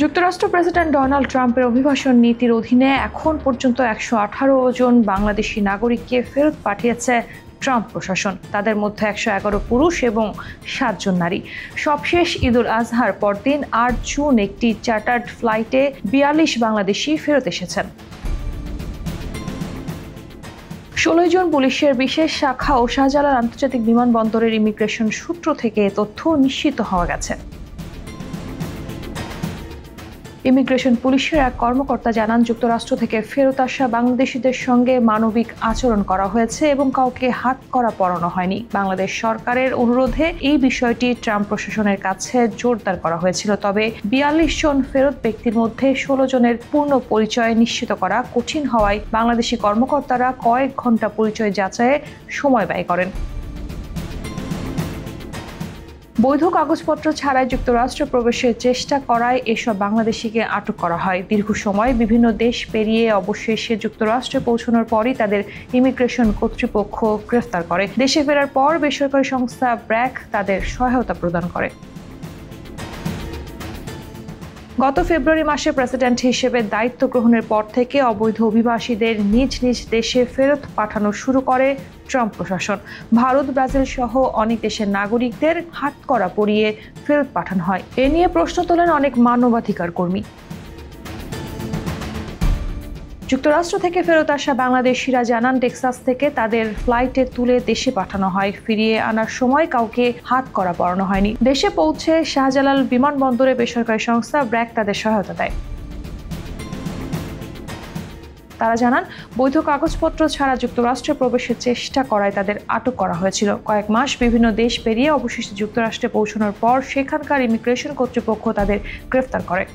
যুক্তরাষ্ট্র president Donald ট্রাম্পের অভিবাসন নীতির অধীনে এখন পর্যন্ত 118 জন বাংলাদেশি নাগরিককে ফেরত পাঠিয়েছে ট্রাম্প প্রশাসন। তাদের মধ্যে 111 পুরুষ এবং 7 জন নারী। সবশেষ ঈদুল আজহার পরদিন 8 জুন একটি চার্টার্ড ফ্লাইটে 42 বাংলাদেশি ফেরত এসেছেন। 16 জন পুলিশের বিশেষ শাখা ও শাহজালাল আন্তর্জাতিক বিমানবন্দরের ইমিগ্রেশন সূত্র থেকে তথ্য নিশ্চিত হওয়া গেছে। ইমিগ্রেশন পুলিশের এক কর্মকর্তা জানান, যুক্তরাষ্ট্র থেকে ফেরত আসা বাংলাদেশিদের সঙ্গে মানবিক আচরণ করা হয়েছে এবং কাউকে হাত করা পরানো হয়নি। বাংলাদেশ সরকারের অনুরোধে এই বিষয়টি ট্রাম্প প্রশাসনের কাছে জোরদার করা হয়েছিল। তবে 42 জন ফেরত ব্যক্তির মধ্যে 16 জনের পূর্ণ পরিচয় নিশ্চিত করা কঠিন হওয়ায় বাংলাদেশি কর্মকর্তারা কয়েক ঘন্টা পরিচয় যাচাইয়ে সময় ব্যয় করেন। বৈধ কাগজপত্র ছাড়াই যুক্তরাষ্ট্রে প্রবেশের চেষ্টা করায় এসব বাংলাদেশিকে আটক করা হয়। দীর্ঘ সময় বিভিন্ন দেশ পেরিয়ে অবশেষে যুক্তরাষ্ট্রে পৌঁছানোর পরই তাদের ইমিগ্রেশন কর্তৃপক্ষ গ্রেফতার করে। দেশে ফেরার পর বেসরকারি সংস্থা ব্র্যাক তাদের সহায়তা প্রদান করে। গত ফেব্রুয়ারি মাসে প্রেসিডেন্ট হিসেবে দায়িত্ব গ্রহণের পর থেকে অবৈধ অভিবাসীদের নিজ নিজ দেশে ফেরত পাঠানো শুরু করে ট্রাম্প প্রশাসন। ভারত, ব্রাজিল সহ অনেক দেশের নাগরিকদের হাতকড়া পরিয়ে ফেরত পাঠানো হয়। এ নিয়ে প্রশ্ন তোলেন অনেক মানবাধিকার কর্মী। যুক্তরাষ্ট্র থেকে ফেরত আসা বাংলাদেশিরা জানান, টেক্সাস থেকে তাদের ফ্লাইটে তুলে দেশে পাঠানো হয়। ফিরিয়ে আনার সময় কাউকে হাত করা পরানো হয়নি। দেশে পৌঁছে শাহজালাল বিমানবন্দরে বেসরকারি সংস্থা ব্র্যাক তাদের সহায়তা দেয়। তারা জানান, বৈধ কাগজপত্র ছাড়া যুক্তরাষ্ট্রে প্রবেশের চেষ্টা করায় তাদের আটক করা হয়েছিল। কয়েক মাস বিভিন্ন দেশ পেরিয়ে অবশেষে যুক্তরাষ্ট্রে পৌঁছানোর পর সেখানকার ইমিগ্রেশন কর্তৃপক্ষ তাদের গ্রেফতার করে।